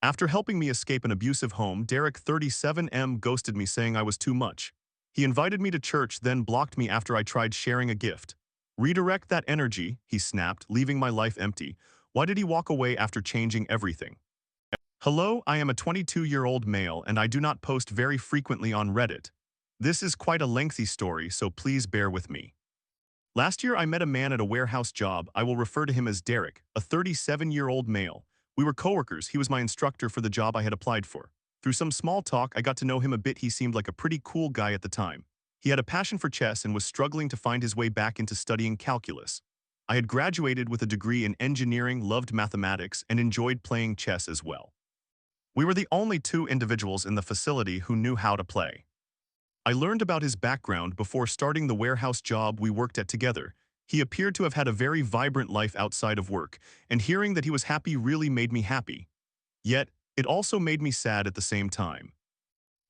After helping me escape an abusive home, Derek 37M ghosted me saying I was too much. He invited me to church, then blocked me after I tried sharing a gift. Redirect that energy, he snapped, leaving my life empty. Why did he walk away after changing everything? Hello, I am a 22-year-old male and I do not post very frequently on Reddit. This is quite a lengthy story, so please bear with me. Last year I met a man at a warehouse job. I will refer to him as Derek, a 37-year-old male. We were coworkers. He was my instructor for the job I had applied for. Through some small talk, I got to know him a bit. He seemed like a pretty cool guy at the time. He had a passion for chess and was struggling to find his way back into studying calculus. I had graduated with a degree in engineering, loved mathematics, and enjoyed playing chess as well. We were the only two individuals in the facility who knew how to play. I learned about his background before starting the warehouse job we worked at together. He appeared to have had a very vibrant life outside of work, and hearing that he was happy really made me happy. Yet, it also made me sad at the same time.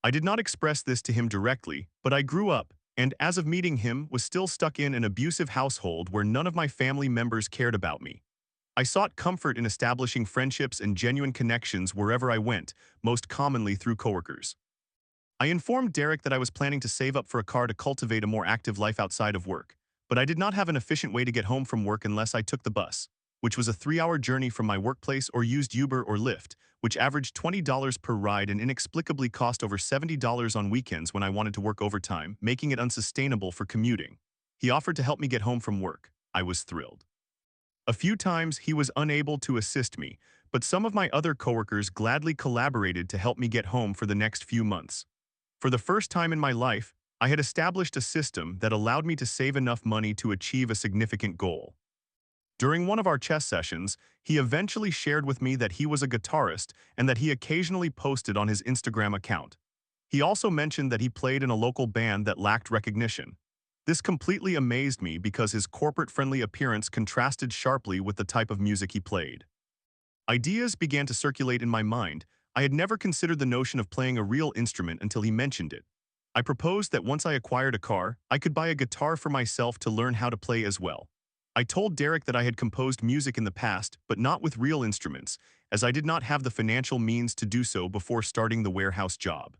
I did not express this to him directly, but I grew up, and as of meeting him, was still stuck in an abusive household where none of my family members cared about me. I sought comfort in establishing friendships and genuine connections wherever I went, most commonly through coworkers. I informed Derek that I was planning to save up for a car to cultivate a more active life outside of work, but I did not have an efficient way to get home from work unless I took the bus, which was a 3-hour journey from my workplace, or used Uber or Lyft, which averaged $20 per ride and inexplicably cost over $70 on weekends when I wanted to work overtime, making it unsustainable for commuting. He offered to help me get home from work. I was thrilled. A few times he was unable to assist me, but some of my other coworkers gladly collaborated to help me get home for the next few months. For the first time in my life, I had established a system that allowed me to save enough money to achieve a significant goal. During one of our chess sessions, he eventually shared with me that he was a guitarist and that he occasionally posted on his Instagram account. He also mentioned that he played in a local band that lacked recognition. This completely amazed me because his corporate-friendly appearance contrasted sharply with the type of music he played. Ideas began to circulate in my mind. I had never considered the notion of playing a real instrument until he mentioned it. I proposed that once I acquired a car, I could buy a guitar for myself to learn how to play as well. I told Derek that I had composed music in the past, but not with real instruments, as I did not have the financial means to do so before starting the warehouse job.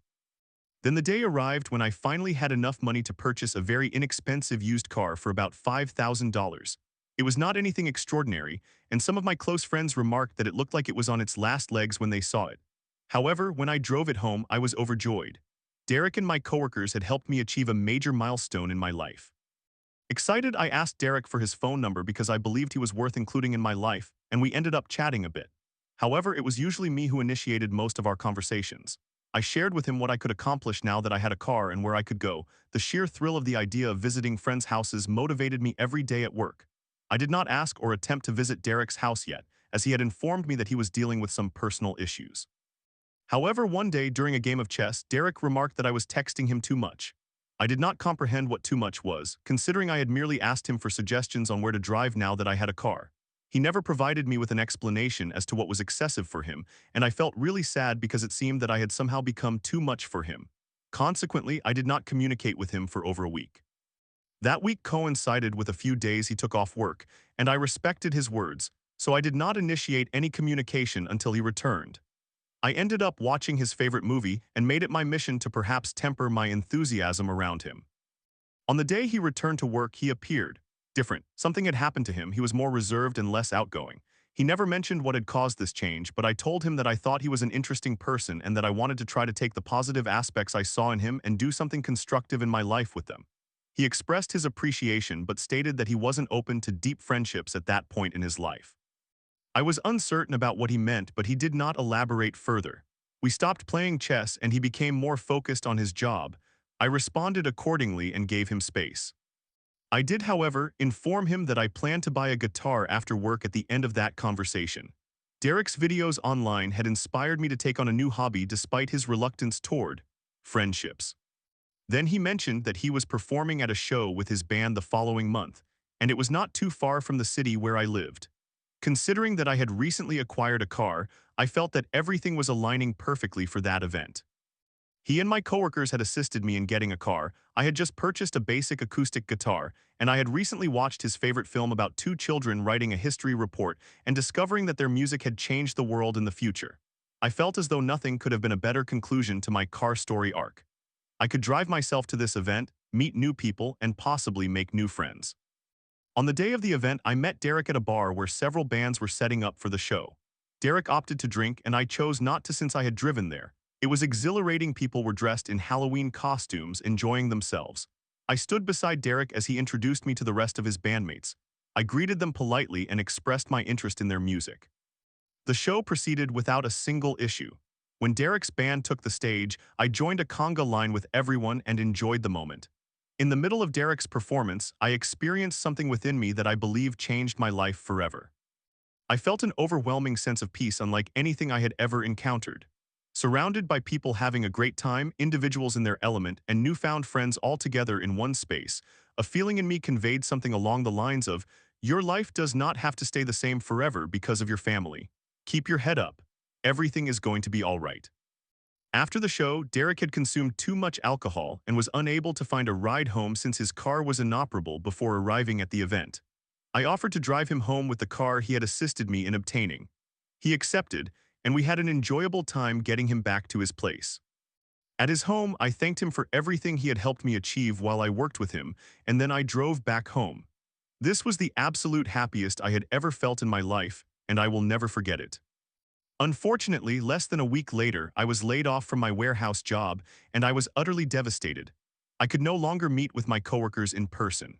Then the day arrived when I finally had enough money to purchase a very inexpensive used car for about $5,000. It was not anything extraordinary, and some of my close friends remarked that it looked like it was on its last legs when they saw it. However, when I drove it home, I was overjoyed. Derek and my coworkers had helped me achieve a major milestone in my life. Excited, I asked Derek for his phone number because I believed he was worth including in my life, and we ended up chatting a bit. However, it was usually me who initiated most of our conversations. I shared with him what I could accomplish now that I had a car and where I could go. The sheer thrill of the idea of visiting friends' houses motivated me every day at work. I did not ask or attempt to visit Derek's house yet, as he had informed me that he was dealing with some personal issues. However, one day during a game of chess, Derek remarked that I was texting him too much. I did not comprehend what too much was, considering I had merely asked him for suggestions on where to drive now that I had a car. He never provided me with an explanation as to what was excessive for him, and I felt really sad because it seemed that I had somehow become too much for him. Consequently, I did not communicate with him for over a week. That week coincided with a few days he took off work, and I respected his words, so I did not initiate any communication until he returned. I ended up watching his favorite movie and made it my mission to perhaps temper my enthusiasm around him. On the day he returned to work, he appeared different. Something had happened to him. He was more reserved and less outgoing. He never mentioned what had caused this change, but I told him that I thought he was an interesting person and that I wanted to try to take the positive aspects I saw in him and do something constructive in my life with them. He expressed his appreciation but stated that he wasn't open to deep friendships at that point in his life. I was uncertain about what he meant, but he did not elaborate further. We stopped playing chess and he became more focused on his job. I responded accordingly and gave him space. I did, however, inform him that I planned to buy a guitar after work at the end of that conversation. Derek's videos online had inspired me to take on a new hobby despite his reluctance toward friendships. Then he mentioned that he was performing at a show with his band the following month, and it was not too far from the city where I lived. Considering that I had recently acquired a car, I felt that everything was aligning perfectly for that event. He and my coworkers had assisted me in getting a car. I had just purchased a basic acoustic guitar, and I had recently watched his favorite film about two children writing a history report and discovering that their music had changed the world in the future. I felt as though nothing could have been a better conclusion to my car story arc. I could drive myself to this event, meet new people, and possibly make new friends. On the day of the event, I met Derek at a bar where several bands were setting up for the show. Derek opted to drink, and I chose not to since I had driven there. It was exhilarating. People were dressed in Halloween costumes, enjoying themselves. I stood beside Derek as he introduced me to the rest of his bandmates. I greeted them politely and expressed my interest in their music. The show proceeded without a single issue. When Derek's band took the stage, I joined a conga line with everyone and enjoyed the moment. In the middle of Derek's performance, I experienced something within me that I believe changed my life forever. I felt an overwhelming sense of peace unlike anything I had ever encountered. Surrounded by people having a great time, individuals in their element, and newfound friends all together in one space, a feeling in me conveyed something along the lines of, "Your life does not have to stay the same forever because of your family. Keep your head up. Everything is going to be all right." After the show, Derek had consumed too much alcohol and was unable to find a ride home since his car was inoperable before arriving at the event. I offered to drive him home with the car he had assisted me in obtaining. He accepted, and we had an enjoyable time getting him back to his place. At his home, I thanked him for everything he had helped me achieve while I worked with him, and then I drove back home. This was the absolute happiest I had ever felt in my life, and I will never forget it. Unfortunately, less than a week later, I was laid off from my warehouse job, and I was utterly devastated. I could no longer meet with my coworkers in person.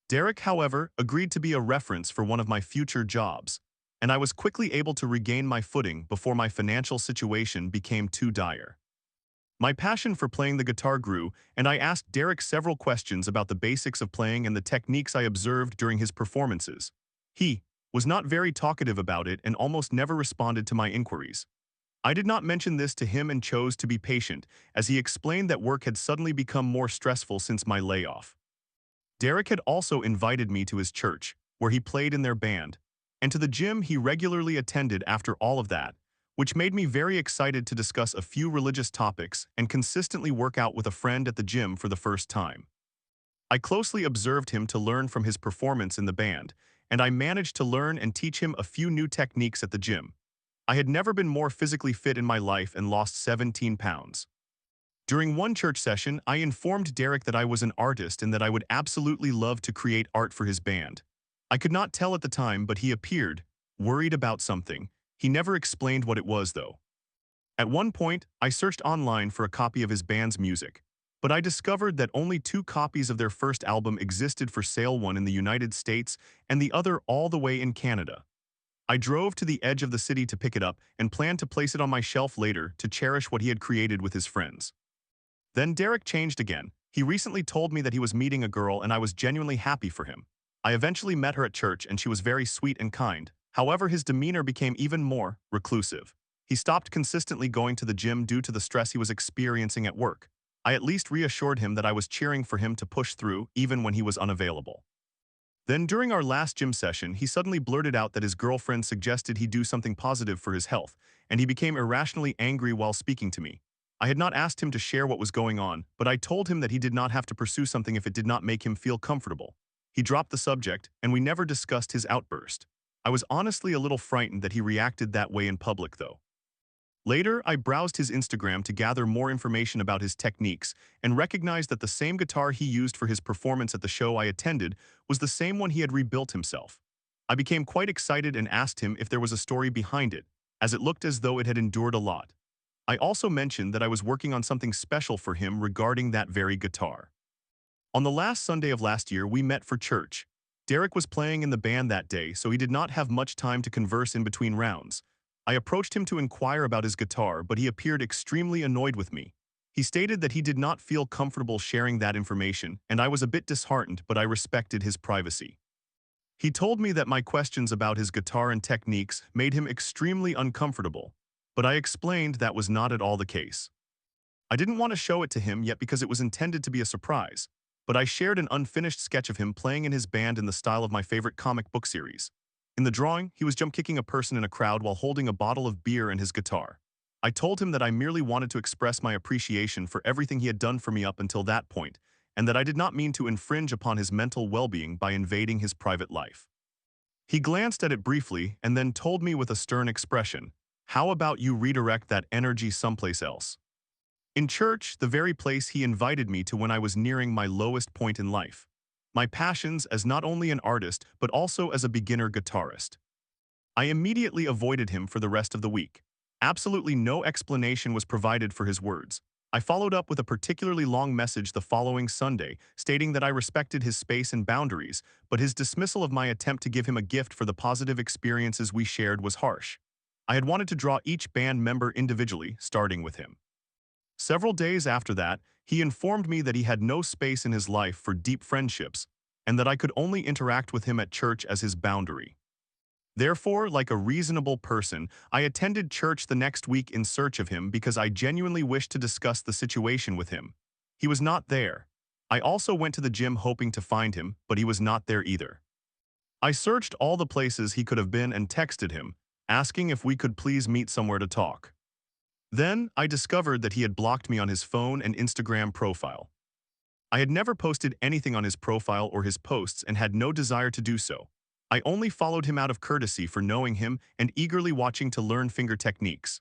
Derek, however, agreed to be a reference for one of my future jobs, and I was quickly able to regain my footing before my financial situation became too dire. My passion for playing the guitar grew, and I asked Derek several questions about the basics of playing and the techniques I observed during his performances. He was not very talkative about it and almost never responded to my inquiries. I did not mention this to him and chose to be patient, as he explained that work had suddenly become more stressful since my layoff. Derek had also invited me to his church, where he played in their band, and to the gym he regularly attended after all of that, which made me very excited to discuss a few religious topics and consistently work out with a friend at the gym for the first time. I closely observed him to learn from his performance in the band, and I managed to learn and teach him a few new techniques at the gym. I had never been more physically fit in my life and lost 17 pounds. During one church session, I informed Derek that I was an artist and that I would absolutely love to create art for his band. I could not tell at the time, but he appeared worried about something. He never explained what it was, though. At one point, I searched online for a copy of his band's music, but I discovered that only 2 copies of their first album existed for sale, one in the United States and the other all the way in Canada. I drove to the edge of the city to pick it up and planned to place it on my shelf later to cherish what he had created with his friends. Then Derek changed again. He recently told me that he was meeting a girl, and I was genuinely happy for him. I eventually met her at church, and she was very sweet and kind. However, his demeanor became even more reclusive. He stopped consistently going to the gym due to the stress he was experiencing at work. I at least reassured him that I was cheering for him to push through, even when he was unavailable. Then during our last gym session, he suddenly blurted out that his girlfriend suggested he do something positive for his health, and he became irrationally angry while speaking to me. I had not asked him to share what was going on, but I told him that he did not have to pursue something if it did not make him feel comfortable. He dropped the subject, and we never discussed his outburst. I was honestly a little frightened that he reacted that way in public, though. Later, I browsed his Instagram to gather more information about his techniques and recognized that the same guitar he used for his performance at the show I attended was the same one he had rebuilt himself. I became quite excited and asked him if there was a story behind it, as it looked as though it had endured a lot. I also mentioned that I was working on something special for him regarding that very guitar. On the last Sunday of last year, we met for church. Derek was playing in the band that day, so he did not have much time to converse in between rounds. I approached him to inquire about his guitar, but he appeared extremely annoyed with me. He stated that he did not feel comfortable sharing that information, and I was a bit disheartened, but I respected his privacy. He told me that my questions about his guitar and techniques made him extremely uncomfortable, but I explained that was not at all the case. I didn't want to show it to him yet because it was intended to be a surprise, but I shared an unfinished sketch of him playing in his band in the style of my favorite comic book series. In the drawing, he was jump kicking a person in a crowd while holding a bottle of beer and his guitar. I told him that I merely wanted to express my appreciation for everything he had done for me up until that point, and that I did not mean to infringe upon his mental well-being by invading his private life. He glanced at it briefly and then told me with a stern expression, How about you redirect that energy someplace else? In church, the very place he invited me to when I was nearing my lowest point in life. My passions as not only an artist, but also as a beginner guitarist. I immediately avoided him for the rest of the week. Absolutely no explanation was provided for his words. I followed up with a particularly long message the following Sunday, stating that I respected his space and boundaries, but his dismissal of my attempt to give him a gift for the positive experiences we shared was harsh. I had wanted to draw each band member individually, starting with him. Several days after that, he informed me that he had no space in his life for deep friendships, and that I could only interact with him at church as his boundary. Therefore, like a reasonable person, I attended church the next week in search of him because I genuinely wished to discuss the situation with him. He was not there. I also went to the gym hoping to find him, but he was not there either. I searched all the places he could have been and texted him, asking if we could please meet somewhere to talk. Then, I discovered that he had blocked me on his phone and Instagram profile. I had never posted anything on his profile or his posts and had no desire to do so. I only followed him out of courtesy for knowing him and eagerly watching to learn finger techniques.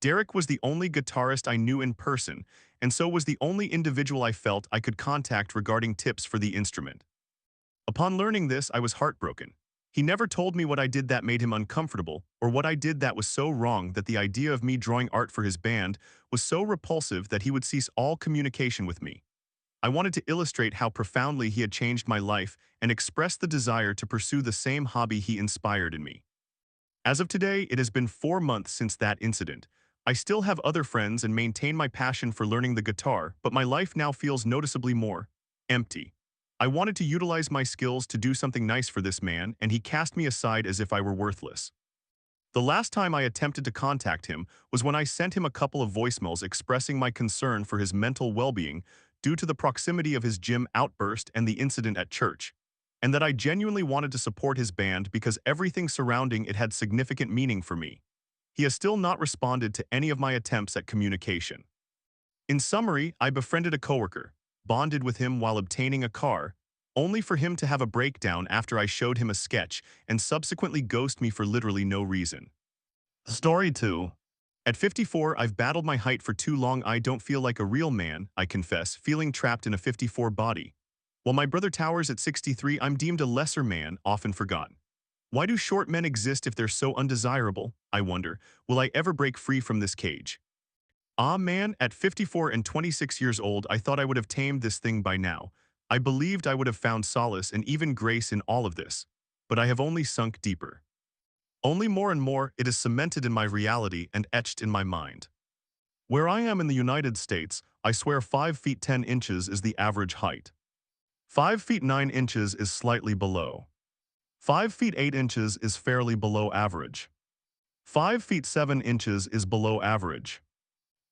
Derek was the only guitarist I knew in person, and so was the only individual I felt I could contact regarding tips for the instrument. Upon learning this, I was heartbroken. He never told me what I did that made him uncomfortable, or what I did that was so wrong that the idea of me drawing art for his band was so repulsive that he would cease all communication with me. I wanted to illustrate how profoundly he had changed my life and express the desire to pursue the same hobby he inspired in me. As of today, it has been 4 months since that incident. I still have other friends and maintain my passion for learning the guitar, but my life now feels noticeably more empty. I wanted to utilize my skills to do something nice for this man, and he cast me aside as if I were worthless. The last time I attempted to contact him was when I sent him a couple of voicemails expressing my concern for his mental well-being due to the proximity of his gym outburst and the incident at church, and that I genuinely wanted to support his band because everything surrounding it had significant meaning for me. He has still not responded to any of my attempts at communication. In summary, I befriended a coworker, bonded with him while obtaining a car, only for him to have a breakdown after I showed him a sketch and subsequently ghost me for literally no reason. Story 2. At 54, I've battled my height for too long. I don't feel like a real man, I confess, feeling trapped in a 54 body. While my brother towers at 63, I'm deemed a lesser man, often forgotten. Why do short men exist if they're so undesirable? I wonder, will I ever break free from this cage? Ah man, at 54 and 26 years old, I thought I would have tamed this thing by now. I believed I would have found solace and even grace in all of this. But I have only sunk deeper. Only more and more, it is cemented in my reality and etched in my mind. Where I am in the United States, I swear 5 feet 10 inches is the average height. 5 feet 9 inches is slightly below. 5 feet 8 inches is fairly below average. 5 feet 7 inches is below average.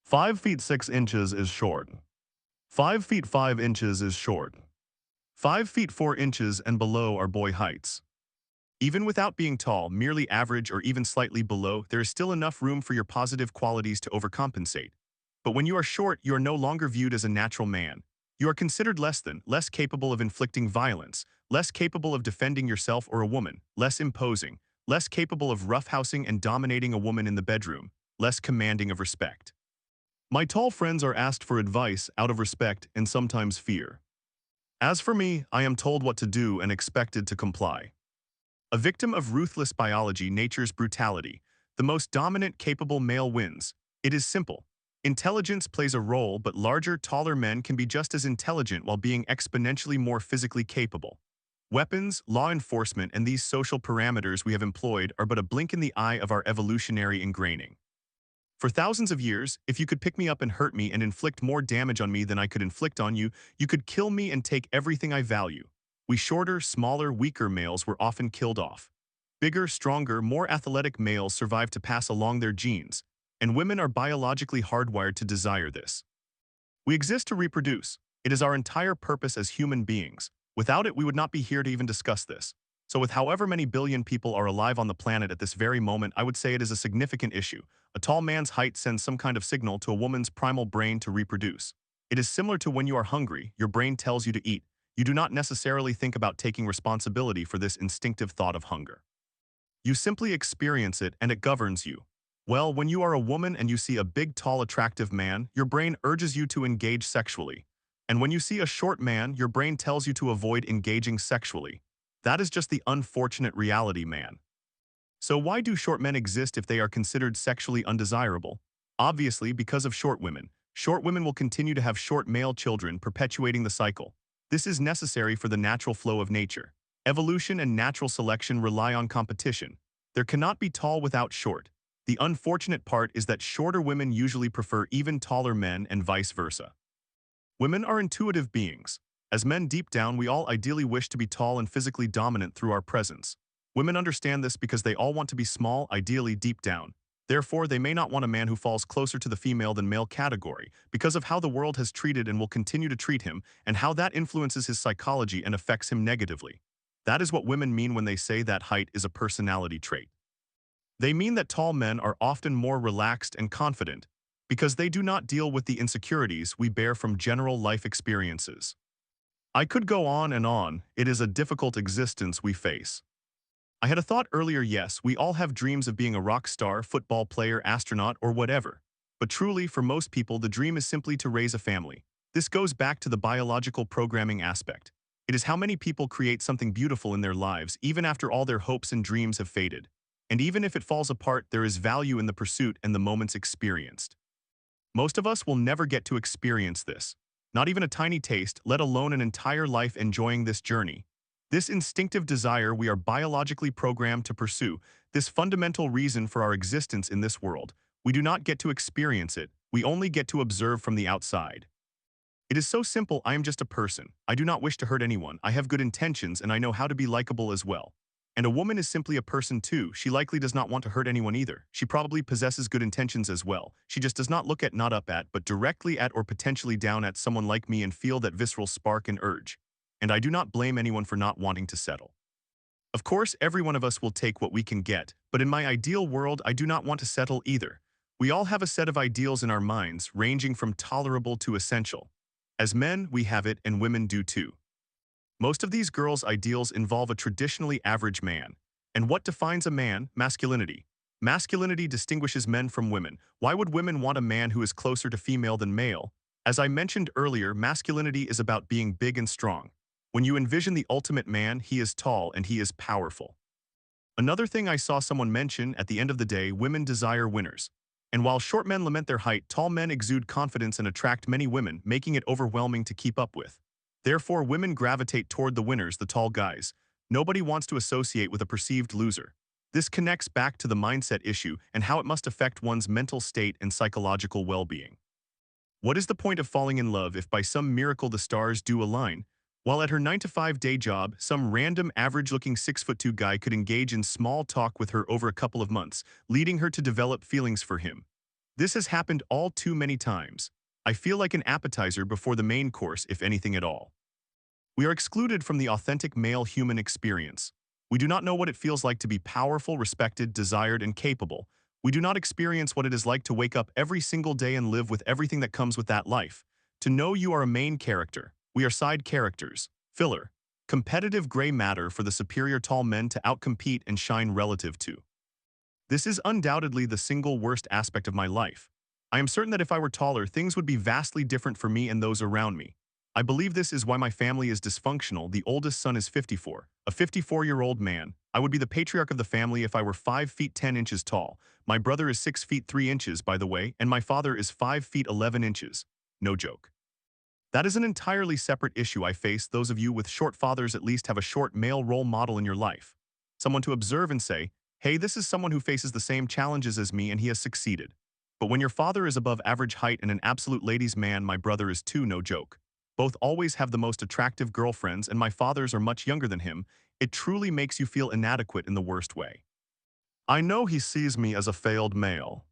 5 feet 6 inches is short. 5 feet 5 inches is short. 5 feet 4 inches and below are boy heights. Even without being tall, merely average or even slightly below, there is still enough room for your positive qualities to overcompensate. But when you are short, you are no longer viewed as a natural man. You are considered less than, less capable of inflicting violence, less capable of defending yourself or a woman, less imposing, less capable of roughhousing and dominating a woman in the bedroom, less commanding of respect. My tall friends are asked for advice out of respect and sometimes fear. As for me, I am told what to do and expected to comply. A victim of ruthless biology, nature's brutality, the most dominant, capable male wins. It is simple. Intelligence plays a role, but larger, taller men can be just as intelligent while being exponentially more physically capable. Weapons, law enforcement, and these social parameters we have employed are but a blink in the eye of our evolutionary ingraining. For thousands of years, if you could pick me up and hurt me and inflict more damage on me than I could inflict on you, you could kill me and take everything I value. We shorter, smaller, weaker males were often killed off. Bigger, stronger, more athletic males survive to pass along their genes, and women are biologically hardwired to desire this. We exist to reproduce. It is our entire purpose as human beings. Without it, we would not be here to even discuss this. So with however many billion people are alive on the planet at this very moment, I would say it is a significant issue. A tall man's height sends some kind of signal to a woman's primal brain to reproduce. It is similar to when you are hungry, your brain tells you to eat. You do not necessarily think about taking responsibility for this instinctive thought of hunger. You simply experience it and it governs you. Well, when you are a woman and you see a big, tall, attractive man, your brain urges you to engage sexually. And when you see a short man, your brain tells you to avoid engaging sexually. That is just the unfortunate reality, man. So why do short men exist if they are considered sexually undesirable? Obviously, because of short women. Short women will continue to have short male children, perpetuating the cycle. This is necessary for the natural flow of nature. Evolution and natural selection rely on competition. There cannot be tall without short. The unfortunate part is that shorter women usually prefer even taller men and vice versa. Women are intuitive beings. As men deep down, we all ideally wish to be tall and physically dominant through our presence. Women understand this because they all want to be small, ideally deep down. Therefore, they may not want a man who falls closer to the female than male category because of how the world has treated and will continue to treat him and how that influences his psychology and affects him negatively. That is what women mean when they say that height is a personality trait. They mean that tall men are often more relaxed and confident because they do not deal with the insecurities we bear from general life experiences. I could go on and on. It is a difficult existence we face. I had a thought earlier, yes, we all have dreams of being a rock star, football player, astronaut, or whatever. But truly, for most people, the dream is simply to raise a family. This goes back to the biological programming aspect. It is how many people create something beautiful in their lives even after all their hopes and dreams have faded. And even if it falls apart, there is value in the pursuit and the moments experienced. Most of us will never get to experience this. Not even a tiny taste, let alone an entire life enjoying this journey. This instinctive desire we are biologically programmed to pursue, this fundamental reason for our existence in this world, we do not get to experience it, we only get to observe from the outside. It is so simple. I am just a person. I do not wish to hurt anyone. I have good intentions and I know how to be likable as well. And a woman is simply a person too. She likely does not want to hurt anyone either. She probably possesses good intentions as well. She just does not look at, not up at, but directly at or potentially down at someone like me and feel that visceral spark and urge. And I do not blame anyone for not wanting to settle. Of course, every one of us will take what we can get, but in my ideal world, I do not want to settle either. We all have a set of ideals in our minds, ranging from tolerable to essential. As men, we have it, and women do too. Most of these girls' ideals involve a traditionally average man. And what defines a man? Masculinity. Masculinity distinguishes men from women. Why would women want a man who is closer to female than male? As I mentioned earlier, masculinity is about being big and strong. When you envision the ultimate man, he is tall and he is powerful. Another thing I saw someone mention, at the end of the day, women desire winners. And while short men lament their height, tall men exude confidence and attract many women, making it overwhelming to keep up with. Therefore, women gravitate toward the winners, the tall guys. Nobody wants to associate with a perceived loser. This connects back to the mindset issue and how it must affect one's mental state and psychological well-being. What is the point of falling in love if by some miracle the stars do align? While at her 9-to-5 day job, some random average-looking 6'2" guy could engage in small talk with her over a couple of months, leading her to develop feelings for him. This has happened all too many times. I feel like an appetizer before the main course, if anything at all. We are excluded from the authentic male human experience. We do not know what it feels like to be powerful, respected, desired, and capable. We do not experience what it is like to wake up every single day and live with everything that comes with that life. To know you are a main character. We are side characters, filler, competitive gray matter for the superior tall men to outcompete and shine relative to. This is undoubtedly the single worst aspect of my life. I am certain that if I were taller, things would be vastly different for me and those around me. I believe this is why my family is dysfunctional. The oldest son is 54, a 54-year-old man. I would be the patriarch of the family if I were 5 feet 10 inches tall. My brother is 6 feet 3 inches, by the way, and my father is 5 feet 11 inches. No joke. That is an entirely separate issue I face. Those of you with short fathers at least have a short male role model in your life. Someone to observe and say, hey, this is someone who faces the same challenges as me and he has succeeded. But when your father is above average height and an absolute ladies' man, my brother is too, no joke. Both always have the most attractive girlfriends and my fathers are much younger than him. It truly makes you feel inadequate in the worst way. I know he sees me as a failed male.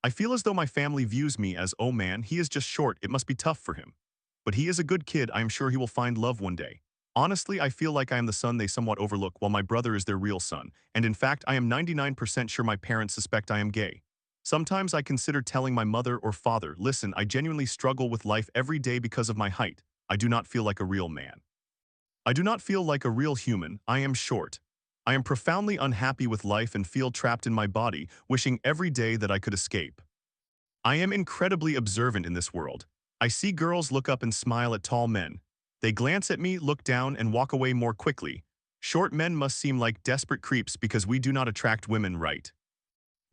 I feel as though my family views me as, oh man, he is just short, it must be tough for him. But he is a good kid, I am sure he will find love one day. Honestly, I feel like I am the son they somewhat overlook while my brother is their real son, and in fact I am 99% sure my parents suspect I am gay. Sometimes I consider telling my mother or father, listen, I genuinely struggle with life every day because of my height. I do not feel like a real man. I do not feel like a real human, I am short. I am profoundly unhappy with life and feel trapped in my body, wishing every day that I could escape. I am incredibly observant in this world. I see girls look up and smile at tall men. They glance at me, look down, and walk away more quickly. Short men must seem like desperate creeps because we do not attract women right.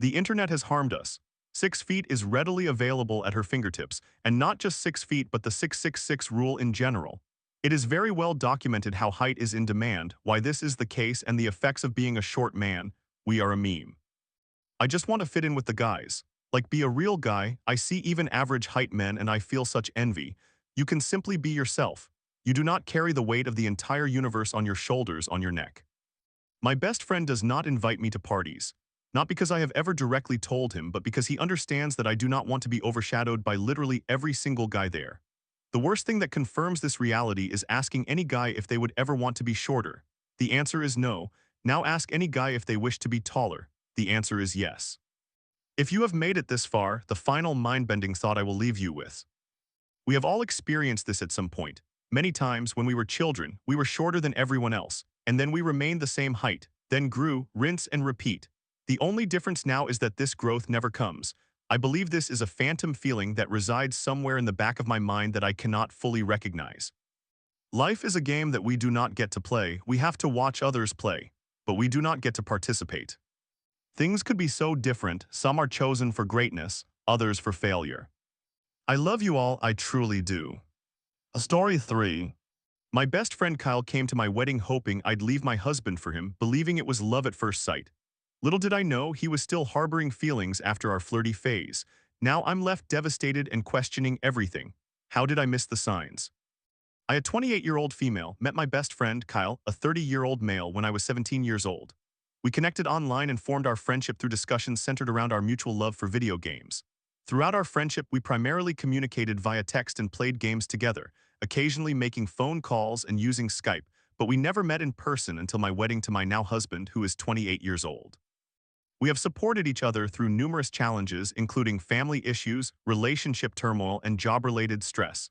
The internet has harmed us. 6 feet is readily available at her fingertips, and not just 6 feet but the 666 rule in general. It is very well documented how height is in demand, why this is the case, and the effects of being a short man. We are a meme. I just want to fit in with the guys. Like, be a real guy. I see even average height men and I feel such envy. You can simply be yourself. You do not carry the weight of the entire universe on your shoulders, on your neck. My best friend does not invite me to parties. Not because I have ever directly told him, but because he understands that I do not want to be overshadowed by literally every single guy there. The worst thing that confirms this reality is asking any guy if they would ever want to be shorter. The answer is no. Now ask any guy if they wish to be taller. The answer is yes. If you have made it this far, the final mind-bending thought I will leave you with. We have all experienced this at some point. Many times, when we were children, we were shorter than everyone else, and then we remained the same height, then grew, rinse and repeat. The only difference now is that this growth never comes. I believe this is a phantom feeling that resides somewhere in the back of my mind that I cannot fully recognize. Life is a game that we do not get to play. We have to watch others play, but we do not get to participate. Things could be so different. Some are chosen for greatness, others for failure. I love you all, I truly do. Story 3. My best friend Kyle came to my wedding hoping I'd leave my husband for him, believing it was love at first sight. Little did I know he was still harboring feelings after our flirty phase. Now I'm left devastated and questioning everything. How did I miss the signs? I, a 28-year-old female, met my best friend, Kyle, a 30-year-old male, when I was 17 years old. We connected online and formed our friendship through discussions centered around our mutual love for video games. Throughout our friendship, we primarily communicated via text and played games together, occasionally making phone calls and using Skype, but we never met in person until my wedding to my now husband, who is 28 years old. We have supported each other through numerous challenges, including family issues, relationship turmoil, and job-related stress.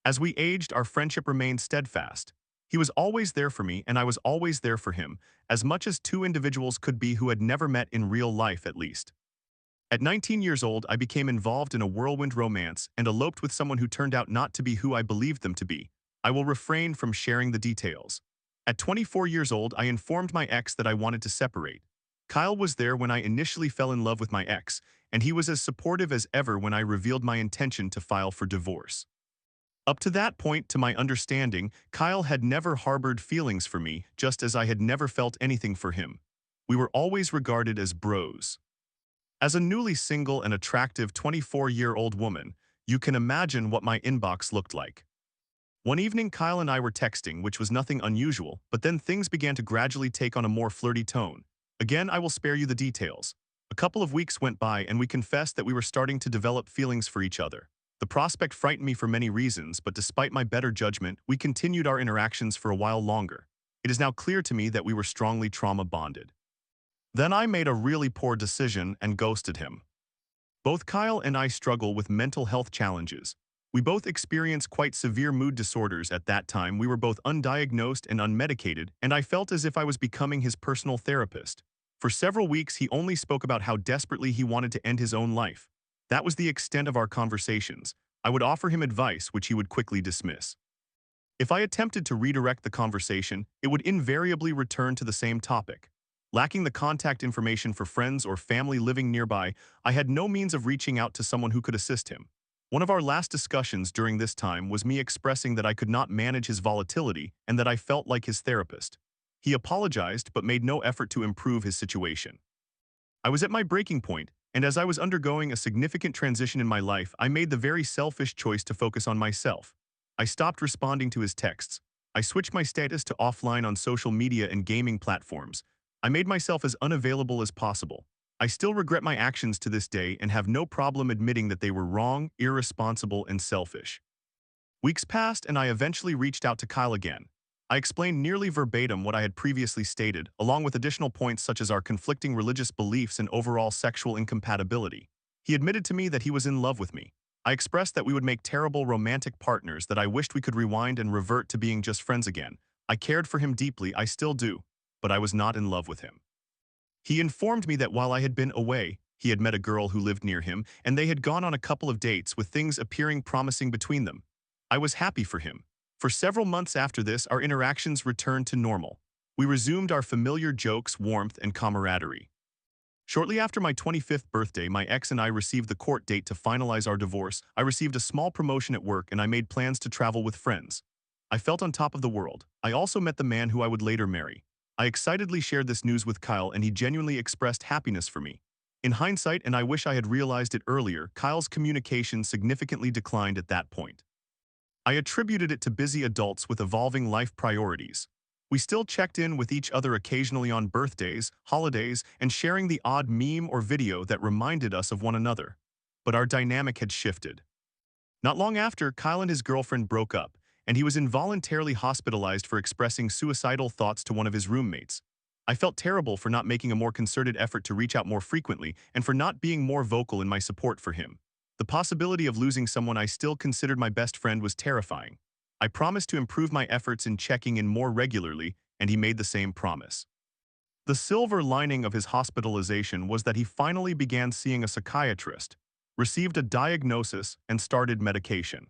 As we aged, our friendship remained steadfast. He was always there for me, and I was always there for him, as much as two individuals could be who had never met in real life at least. At 19 years old, I became involved in a whirlwind romance and eloped with someone who turned out not to be who I believed them to be. I will refrain from sharing the details. At 24 years old, I informed my ex that I wanted to separate. Kyle was there when I initially fell in love with my ex, and he was as supportive as ever when I revealed my intention to file for divorce. Up to that point, to my understanding, Kyle had never harbored feelings for me, just as I had never felt anything for him. We were always regarded as bros. As a newly single and attractive 24-year-old woman, you can imagine what my inbox looked like. One evening, Kyle and I were texting, which was nothing unusual, but then things began to gradually take on a more flirty tone. Again, I will spare you the details. A couple of weeks went by and we confessed that we were starting to develop feelings for each other. The prospect frightened me for many reasons, but despite my better judgment, we continued our interactions for a while longer. It is now clear to me that we were strongly trauma bonded. Then I made a really poor decision and ghosted him. Both Kyle and I struggle with mental health challenges. We both experienced quite severe mood disorders at that time. We were both undiagnosed and unmedicated, and I felt as if I was becoming his personal therapist. For several weeks, he only spoke about how desperately he wanted to end his own life. That was the extent of our conversations. I would offer him advice, which he would quickly dismiss. If I attempted to redirect the conversation, it would invariably return to the same topic. Lacking the contact information for friends or family living nearby, I had no means of reaching out to someone who could assist him. One of our last discussions during this time was me expressing that I could not manage his volatility and that I felt like his therapist. He apologized but made no effort to improve his situation. I was at my breaking point, and as I was undergoing a significant transition in my life, I made the very selfish choice to focus on myself. I stopped responding to his texts. I switched my status to offline on social media and gaming platforms. I made myself as unavailable as possible. I still regret my actions to this day and have no problem admitting that they were wrong, irresponsible, and selfish. Weeks passed and I eventually reached out to Kyle again. I explained nearly verbatim what I had previously stated, along with additional points such as our conflicting religious beliefs and overall sexual incompatibility. He admitted to me that he was in love with me. I expressed that we would make terrible romantic partners, that I wished we could rewind and revert to being just friends again. I cared for him deeply, I still do. but I was not in love with him. He informed me that while I had been away, he had met a girl who lived near him, and they had gone on a couple of dates with things appearing promising between them. I was happy for him. For several months after this, our interactions returned to normal. We resumed our familiar jokes, warmth, and camaraderie. Shortly after my 25th birthday, my ex and I received the court date to finalize our divorce. I received a small promotion at work and I made plans to travel with friends. I felt on top of the world. I also met the man who I would later marry. I excitedly shared this news with Kyle and he genuinely expressed happiness for me. In hindsight, and I wish I had realized it earlier, Kyle's communication significantly declined at that point. I attributed it to busy adults with evolving life priorities. We still checked in with each other occasionally on birthdays, holidays, and sharing the odd meme or video that reminded us of one another. But our dynamic had shifted. Not long after, Kyle and his girlfriend broke up, and he was involuntarily hospitalized for expressing suicidal thoughts to one of his roommates. I felt terrible for not making a more concerted effort to reach out more frequently and for not being more vocal in my support for him. The possibility of losing someone I still considered my best friend was terrifying. I promised to improve my efforts in checking in more regularly, and he made the same promise. The silver lining of his hospitalization was that he finally began seeing a psychiatrist, received a diagnosis, and started medication.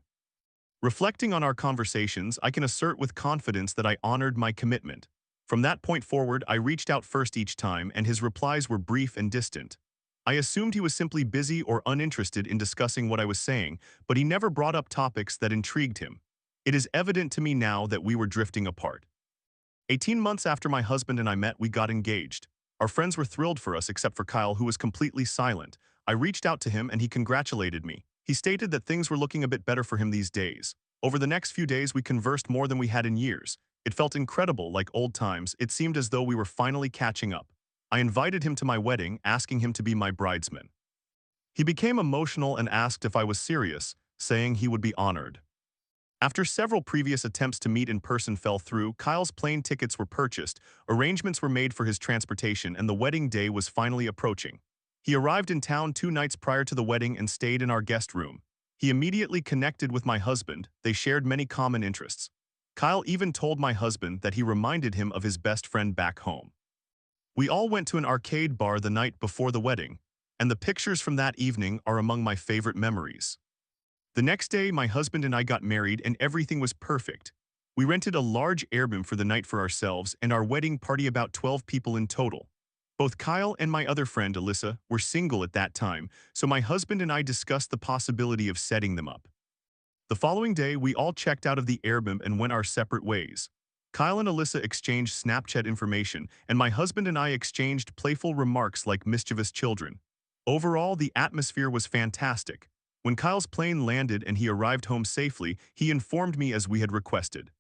Reflecting on our conversations, I can assert with confidence that I honored my commitment. From that point forward, I reached out first each time, and his replies were brief and distant. I assumed he was simply busy or uninterested in discussing what I was saying, but he never brought up topics that intrigued him. It is evident to me now that we were drifting apart. 18 months after my husband and I met, we got engaged. Our friends were thrilled for us except for Kyle, who was completely silent. I reached out to him and he congratulated me. He stated that things were looking a bit better for him these days. Over the next few days, we conversed more than we had in years. It felt incredible, like old times. It seemed as though we were finally catching up. I invited him to my wedding, asking him to be my bridesman. He became emotional and asked if I was serious, saying he would be honored. After several previous attempts to meet in person fell through, Kyle's plane tickets were purchased, arrangements were made for his transportation, and the wedding day was finally approaching. He arrived in town 2 nights prior to the wedding and stayed in our guest room. He immediately connected with my husband. They shared many common interests. Kyle even told my husband that he reminded him of his best friend back home. We all went to an arcade bar the night before the wedding, and the pictures from that evening are among my favorite memories. The next day, my husband and I got married and everything was perfect. We rented a large Airbnb for the night for ourselves and our wedding party, about 12 people in total. Both Kyle and my other friend, Alyssa, were single at that time, so my husband and I discussed the possibility of setting them up. The following day, we all checked out of the Airbnb and went our separate ways. Kyle and Alyssa exchanged Snapchat information, and my husband and I exchanged playful remarks like mischievous children. Overall, the atmosphere was fantastic. When Kyle's plane landed and he arrived home safely, he informed me as we had requested.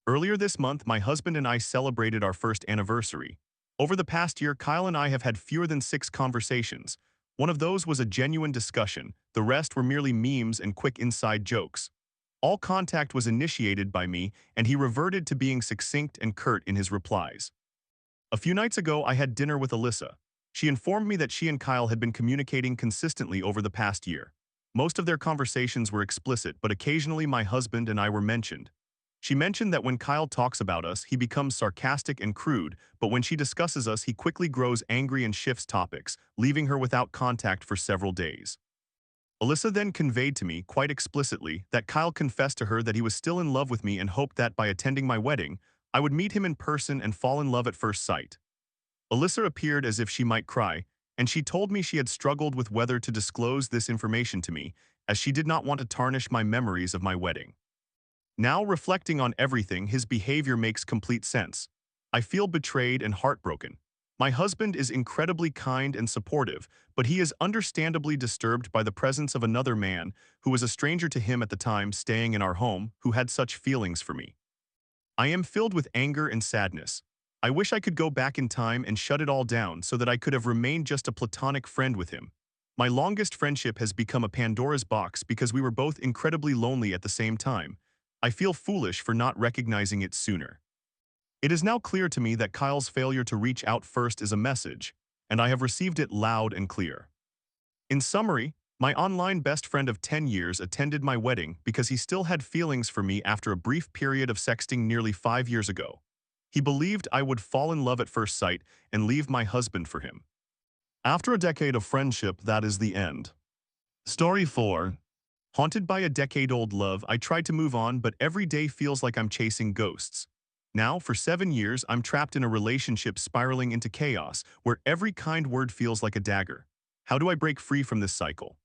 Earlier this month, my husband and I celebrated our first anniversary. Over the past year, Kyle and I have had fewer than 6 conversations. One of those was a genuine discussion. The rest were merely memes and quick inside jokes. All contact was initiated by me, and he reverted to being succinct and curt in his replies. A few nights ago, I had dinner with Alyssa. She informed me that she and Kyle had been communicating consistently over the past year. Most of their conversations were explicit, but occasionally my husband and I were mentioned. She mentioned that when Kyle talks about us, he becomes sarcastic and crude, but when she discusses us, he quickly grows angry and shifts topics, leaving her without contact for several days. Alyssa then conveyed to me, quite explicitly, that Kyle confessed to her that he was still in love with me and hoped that by attending my wedding, I would meet him in person and fall in love at first sight. Alyssa appeared as if she might cry, and she told me she had struggled with whether to disclose this information to me, as she did not want to tarnish my memories of my wedding. Now, reflecting on everything, his behavior makes complete sense. I feel betrayed and heartbroken. My husband is incredibly kind and supportive, but he is understandably disturbed by the presence of another man, who was a stranger to him at the time, staying in our home, who had such feelings for me. I am filled with anger and sadness. I wish I could go back in time and shut it all down so that I could have remained just a platonic friend with him. My longest friendship has become a Pandora's box because we were both incredibly lonely at the same time. I feel foolish for not recognizing it sooner. It is now clear to me that Kyle's failure to reach out first is a message, and I have received it loud and clear. In summary, my online best friend of 10 years attended my wedding because he still had feelings for me after a brief period of sexting nearly 5 years ago. He believed I would fall in love at first sight and leave my husband for him. After a decade of friendship, that is the end. Story 4. Haunted by a decade-old love, I tried to move on, but every day feels like I'm chasing ghosts. Now, for 7 years, I'm trapped in a relationship spiraling into chaos, where every kind word feels like a dagger. How do I break free from this cycle?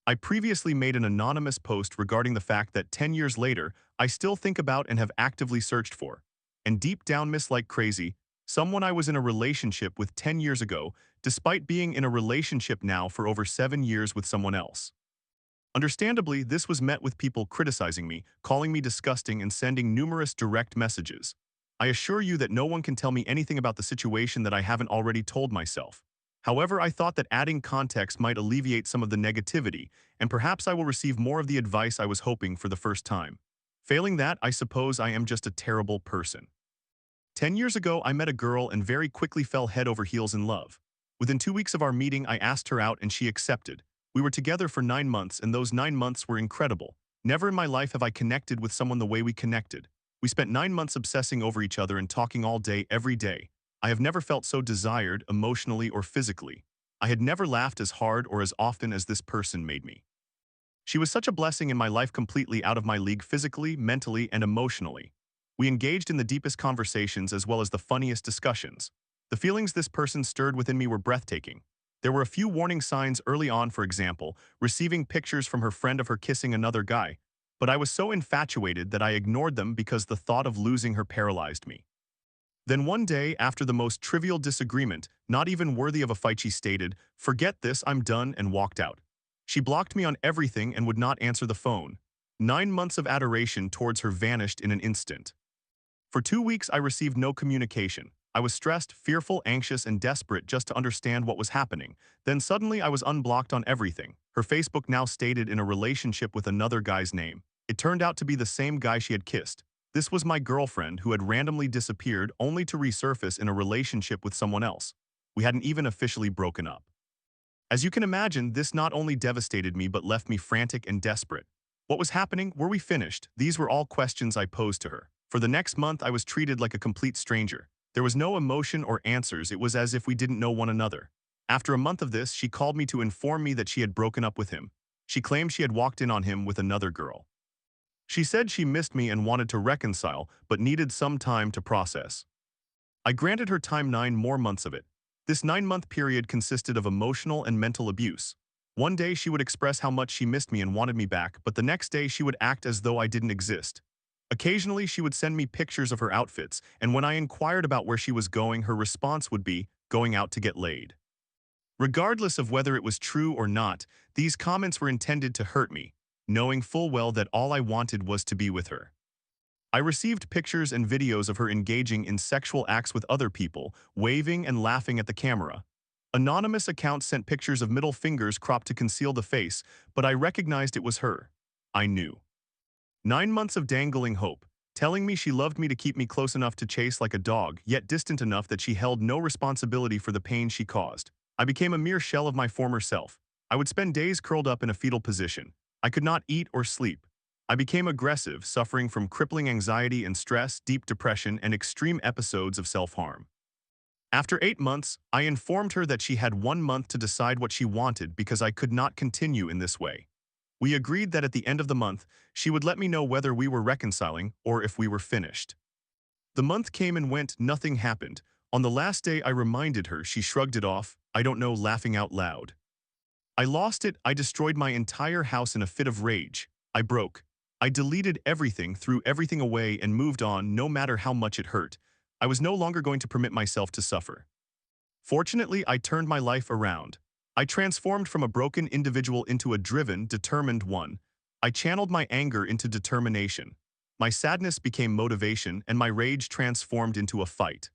I previously made an anonymous post regarding the fact that 10 years later, I still think about and have actively searched for, and deep down miss like crazy, someone I was in a relationship with 10 years ago, despite being in a relationship now for over 7 years with someone else. Understandably, this was met with people criticizing me, calling me disgusting, and sending numerous direct messages. I assure you that no one can tell me anything about the situation that I haven't already told myself. However, I thought that adding context might alleviate some of the negativity, and perhaps I will receive more of the advice I was hoping for the first time. Failing that, I suppose I am just a terrible person. 10 years ago, I met a girl and very quickly fell head over heels in love. Within 2 weeks of our meeting, I asked her out and she accepted. We were together for 9 months, and those 9 months were incredible. Never in my life have I connected with someone the way we connected. We spent 9 months obsessing over each other and talking all day, every day. I have never felt so desired, emotionally or physically. I had never laughed as hard or as often as this person made me. She was such a blessing in my life, completely out of my league physically, mentally, and emotionally. We engaged in the deepest conversations as well as the funniest discussions. The feelings this person stirred within me were breathtaking. There were a few warning signs early on, for example, receiving pictures from her friend of her kissing another guy, but I was so infatuated that I ignored them because the thought of losing her paralyzed me. Then one day, after the most trivial disagreement, not even worthy of a fight, she stated, "Forget this, I'm done," and walked out. She blocked me on everything and would not answer the phone. 9 months of adoration towards her vanished in an instant. For 2 weeks, I received no communication. I was stressed, fearful, anxious, and desperate just to understand what was happening. Then suddenly I was unblocked on everything. Her Facebook now stated in a relationship with another guy's name. It turned out to be the same guy she had kissed. This was my girlfriend who had randomly disappeared only to resurface in a relationship with someone else. We hadn't even officially broken up. As you can imagine, this not only devastated me but left me frantic and desperate. What was happening? Were we finished? These were all questions I posed to her. For the next month, I was treated like a complete stranger. There was no emotion or answers. It was as if we didn't know one another. After a month of this, she called me to inform me that she had broken up with him. She claimed she had walked in on him with another girl. She said she missed me and wanted to reconcile, but needed some time to process. I granted her time, 9 more months of it. This 9 month period consisted of emotional and mental abuse. One day she would express how much she missed me and wanted me back, but the next day she would act as though I didn't exist. Occasionally she would send me pictures of her outfits, and when I inquired about where she was going, her response would be, "Going out to get laid." Regardless of whether it was true or not, these comments were intended to hurt me, knowing full well that all I wanted was to be with her. I received pictures and videos of her engaging in sexual acts with other people, waving and laughing at the camera. Anonymous accounts sent pictures of middle fingers cropped to conceal the face, but I recognized it was her. I knew. 9 months of dangling hope, telling me she loved me to keep me close enough to chase like a dog, yet distant enough that she held no responsibility for the pain she caused. I became a mere shell of my former self. I would spend days curled up in a fetal position. I could not eat or sleep. I became aggressive, suffering from crippling anxiety and stress, deep depression, and extreme episodes of self-harm. After 8 months, I informed her that she had 1 month to decide what she wanted because I could not continue in this way. We agreed that at the end of the month, she would let me know whether we were reconciling or if we were finished. The month came and went, nothing happened. On the last day I reminded her, she shrugged it off, I don't know, laughing out loud. I lost it. I destroyed my entire house in a fit of rage. I broke. I deleted everything, threw everything away, and moved on, no matter how much it hurt. I was no longer going to permit myself to suffer. Fortunately, I turned my life around. I transformed from a broken individual into a driven, determined one. I channeled my anger into determination. My sadness became motivation, and my rage transformed into a fight.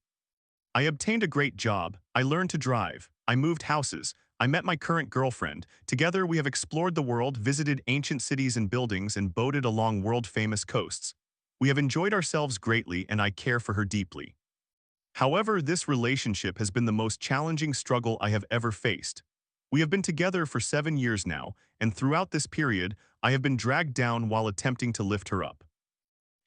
I obtained a great job. I learned to drive. I moved houses. I met my current girlfriend. Together, we have explored the world, visited ancient cities and buildings, and boated along world-famous coasts. We have enjoyed ourselves greatly, and I care for her deeply. However, this relationship has been the most challenging struggle I have ever faced. We have been together for 7 years now, and throughout this period, I have been dragged down while attempting to lift her up.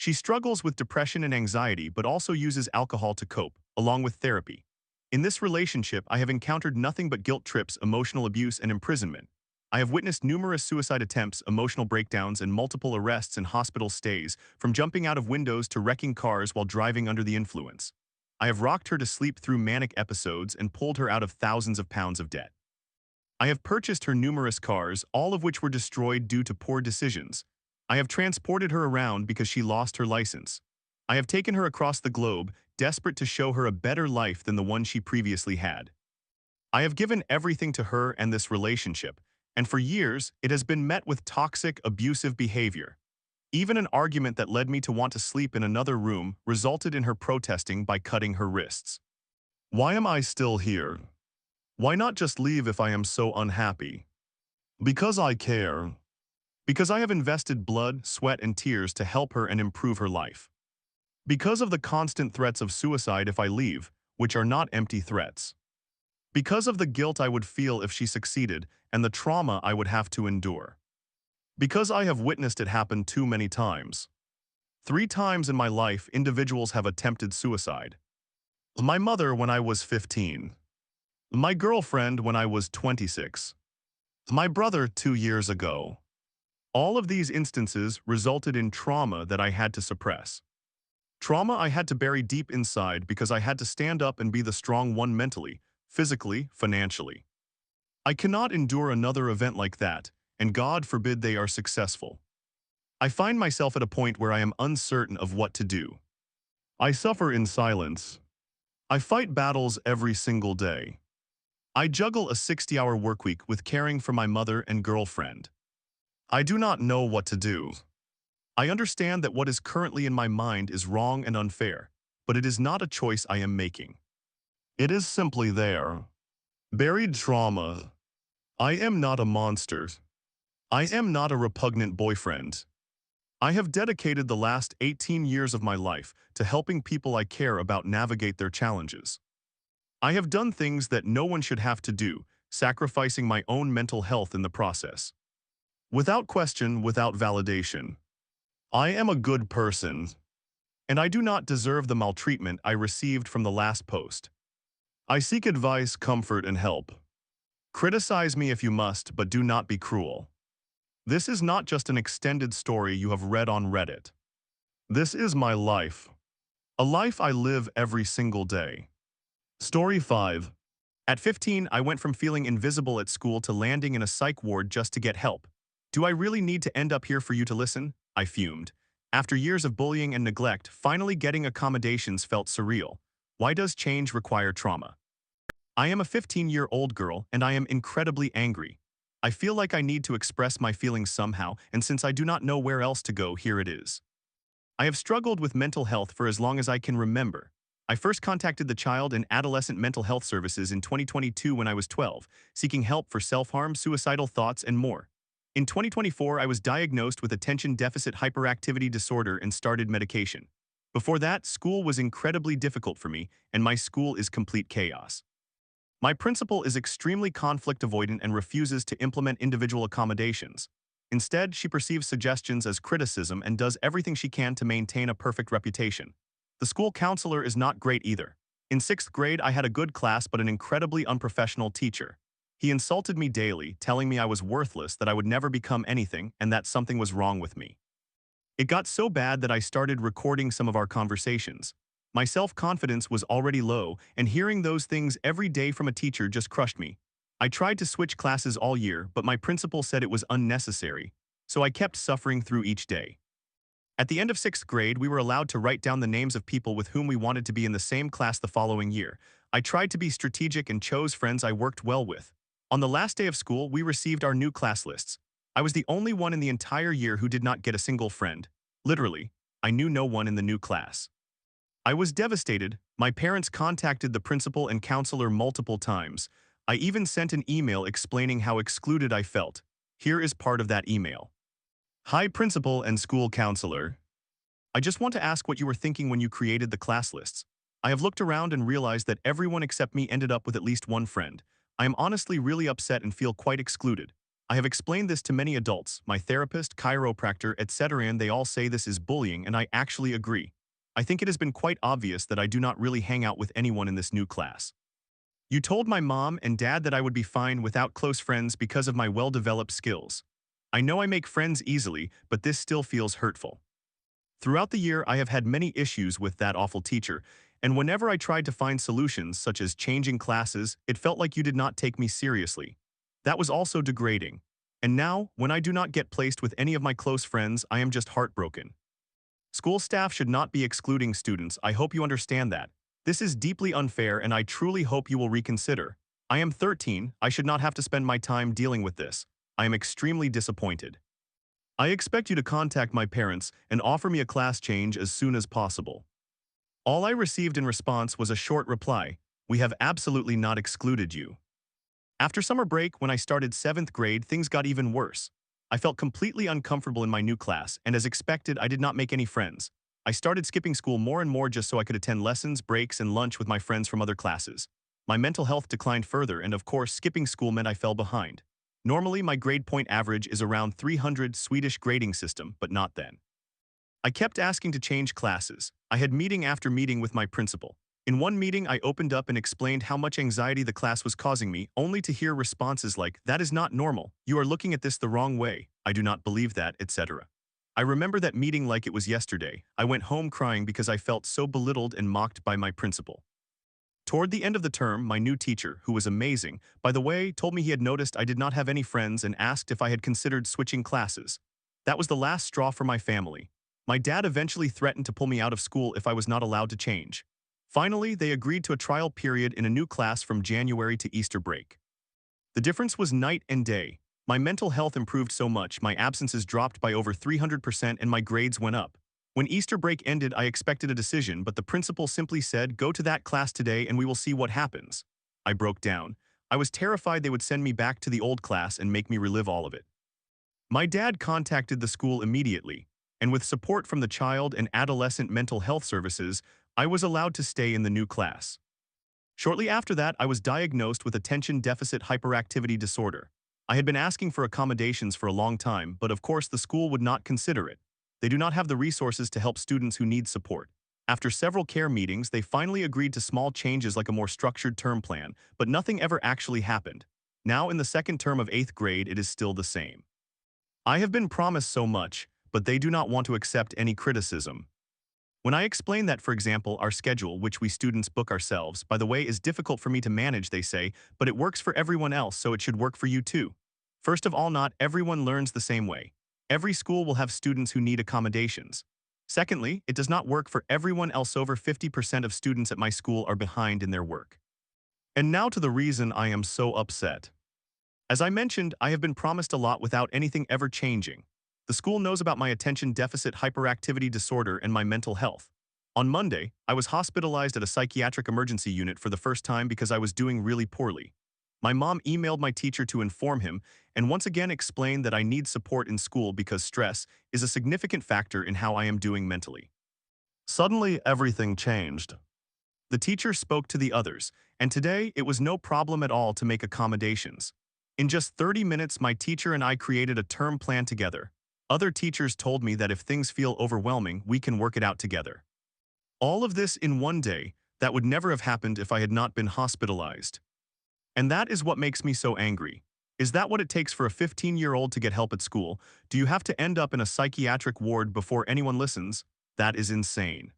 She struggles with depression and anxiety but also uses alcohol to cope, along with therapy. In this relationship, I have encountered nothing but guilt trips, emotional abuse, and imprisonment. I have witnessed numerous suicide attempts, emotional breakdowns, and multiple arrests and hospital stays, from jumping out of windows to wrecking cars while driving under the influence. I have rocked her to sleep through manic episodes and pulled her out of thousands of pounds of debt. I have purchased her numerous cars, all of which were destroyed due to poor decisions. I have transported her around because she lost her license. I have taken her across the globe, desperate to show her a better life than the one she previously had. I have given everything to her and this relationship, and for years, it has been met with toxic, abusive behavior. Even an argument that led me to want to sleep in another room resulted in her protesting by cutting her wrists. Why am I still here? Why not just leave if I am so unhappy? Because I care. Because I have invested blood, sweat, and tears to help her and improve her life. Because of the constant threats of suicide if I leave, which are not empty threats. Because of the guilt I would feel if she succeeded and the trauma I would have to endure. Because I have witnessed it happen too many times. 3 times in my life, individuals have attempted suicide. My mother when I was 15. My girlfriend when I was 26. My brother 2 years ago. All of these instances resulted in trauma that I had to suppress. Trauma I had to bury deep inside because I had to stand up and be the strong one mentally, physically, financially. I cannot endure another event like that, and God forbid they are successful. I find myself at a point where I am uncertain of what to do. I suffer in silence. I fight battles every single day. I juggle a 60-hour workweek with caring for my mother and girlfriend. I do not know what to do. I understand that what is currently in my mind is wrong and unfair, but it is not a choice I am making. It is simply there. Buried trauma. I am not a monster. I am not a repugnant boyfriend. I have dedicated the last 18 years of my life to helping people I care about navigate their challenges. I have done things that no one should have to do, sacrificing my own mental health in the process. Without question, without validation. I am a good person, and I do not deserve the maltreatment I received from the last post. I seek advice, comfort, and help. Criticize me if you must, but do not be cruel. This is not just an extended story you have read on Reddit. This is my life. A life I live every single day. Story 5. At 15, I went from feeling invisible at school to landing in a psych ward just to get help. Do I really need to end up here for you to listen? I fumed. After years of bullying and neglect, finally getting accommodations felt surreal. Why does change require trauma? I am a 15-year-old girl and I am incredibly angry. I feel like I need to express my feelings somehow, and since I do not know where else to go, here it is. I have struggled with mental health for as long as I can remember. I first contacted the Child and Adolescent Mental Health Services in 2022 when I was 12, seeking help for self-harm, suicidal thoughts, and more. In 2024, I was diagnosed with attention deficit hyperactivity disorder and started medication. Before that, school was incredibly difficult for me, and my school is complete chaos. My principal is extremely conflict avoidant and refuses to implement individual accommodations. Instead, she perceives suggestions as criticism and does everything she can to maintain a perfect reputation. The school counselor is not great either. In 6th grade, I had a good class but an incredibly unprofessional teacher. He insulted me daily, telling me I was worthless, that I would never become anything, and that something was wrong with me. It got so bad that I started recording some of our conversations. My self-confidence was already low, and hearing those things every day from a teacher just crushed me. I tried to switch classes all year, but my principal said it was unnecessary, so I kept suffering through each day. At the end of 6th grade, we were allowed to write down the names of people with whom we wanted to be in the same class the following year. I tried to be strategic and chose friends I worked well with. On the last day of school, we received our new class lists. I was the only one in the entire year who did not get a single friend. Literally, I knew no one in the new class. I was devastated. My parents contacted the principal and counselor multiple times. I even sent an email explaining how excluded I felt. Here is part of that email. Hi, principal and school counselor. I just want to ask what you were thinking when you created the class lists. I have looked around and realized that everyone except me ended up with at least one friend. I am honestly really upset and feel quite excluded. I have explained this to many adults, my therapist, chiropractor, etc., and they all say this is bullying, and I actually agree. I think it has been quite obvious that I do not really hang out with anyone in this new class. You told my mom and dad that I would be fine without close friends because of my well-developed skills. I know I make friends easily, but this still feels hurtful. Throughout the year, I have had many issues with that awful teacher, and whenever I tried to find solutions, such as changing classes, it felt like you did not take me seriously. That was also degrading. And now, when I do not get placed with any of my close friends, I am just heartbroken. School staff should not be excluding students. I hope you understand that. This is deeply unfair, and I truly hope you will reconsider. I am 13, I should not have to spend my time dealing with this. I am extremely disappointed. I expect you to contact my parents and offer me a class change as soon as possible. All I received in response was a short reply: we have absolutely not excluded you. After summer break, when I started 7th grade, things got even worse. I felt completely uncomfortable in my new class, and as expected, I did not make any friends. I started skipping school more and more just so I could attend lessons, breaks, and lunch with my friends from other classes. My mental health declined further, and of course, skipping school meant I fell behind. Normally, my grade point average is around 300 Swedish grading system, but not then. I kept asking to change classes. I had meeting after meeting with my principal. In one meeting, I opened up and explained how much anxiety the class was causing me, only to hear responses like, "That is not normal. You are looking at this the wrong way. I do not believe that," etc. I remember that meeting like it was yesterday. I went home crying because I felt so belittled and mocked by my principal. Toward the end of the term, my new teacher, who was amazing, by the way, told me he had noticed I did not have any friends and asked if I had considered switching classes. That was the last straw for my family. My dad eventually threatened to pull me out of school if I was not allowed to change. Finally, they agreed to a trial period in a new class from January to Easter break. The difference was night and day. My mental health improved so much, my absences dropped by over 300% and my grades went up. When Easter break ended, I expected a decision, but the principal simply said, "Go to that class today and we will see what happens." I broke down. I was terrified they would send me back to the old class and make me relive all of it. My dad contacted the school immediately, and with support from the child and adolescent mental health services, I was allowed to stay in the new class. Shortly after that, I was diagnosed with attention deficit hyperactivity disorder. I had been asking for accommodations for a long time, but of course the school would not consider it. They do not have the resources to help students who need support. After several care meetings, they finally agreed to small changes like a more structured term plan, but nothing ever actually happened. Now in the second term of 8th grade, it is still the same. I have been promised so much, but they do not want to accept any criticism. When I explain that, for example, our schedule, which we students book ourselves, by the way, is difficult for me to manage, they say, but it works for everyone else, so it should work for you too. First of all, not everyone learns the same way. Every school will have students who need accommodations. Secondly, it does not work for everyone else. Over 50% of students at my school are behind in their work. And now to the reason I am so upset. As I mentioned, I have been promised a lot without anything ever changing. The school knows about my attention deficit hyperactivity disorder and my mental health. On Monday, I was hospitalized at a psychiatric emergency unit for the first time because I was doing really poorly. My mom emailed my teacher to inform him and once again explained that I need support in school because stress is a significant factor in how I am doing mentally. Suddenly, everything changed. The teacher spoke to the others, and today it was no problem at all to make accommodations. In just 30 minutes, my teacher and I created a term plan together. Other teachers told me that if things feel overwhelming, we can work it out together. All of this in one day, that would never have happened if I had not been hospitalized. And that is what makes me so angry. Is that what it takes for a 15-year-old to get help at school? Do you have to end up in a psychiatric ward before anyone listens? That is insane.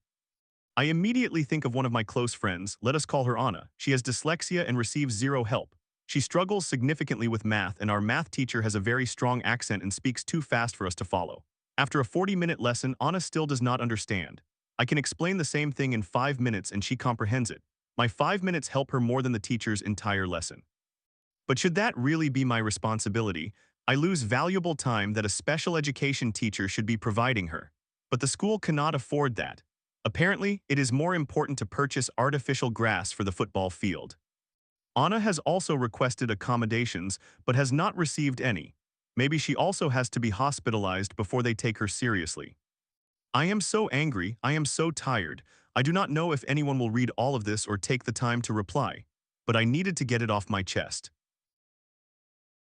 I immediately think of one of my close friends, let us call her Anna. She has dyslexia and receives zero help. She struggles significantly with math, and our math teacher has a very strong accent and speaks too fast for us to follow. After a 40-minute lesson, Anna still does not understand. I can explain the same thing in 5 minutes and she comprehends it. My 5 minutes help her more than the teacher's entire lesson. But should that really be my responsibility? I lose valuable time that a special education teacher should be providing her. But the school cannot afford that. Apparently, it is more important to purchase artificial grass for the football field. Anna has also requested accommodations, but has not received any. Maybe she also has to be hospitalized before they take her seriously. I am so angry, I am so tired. I do not know if anyone will read all of this or take the time to reply. But I needed to get it off my chest.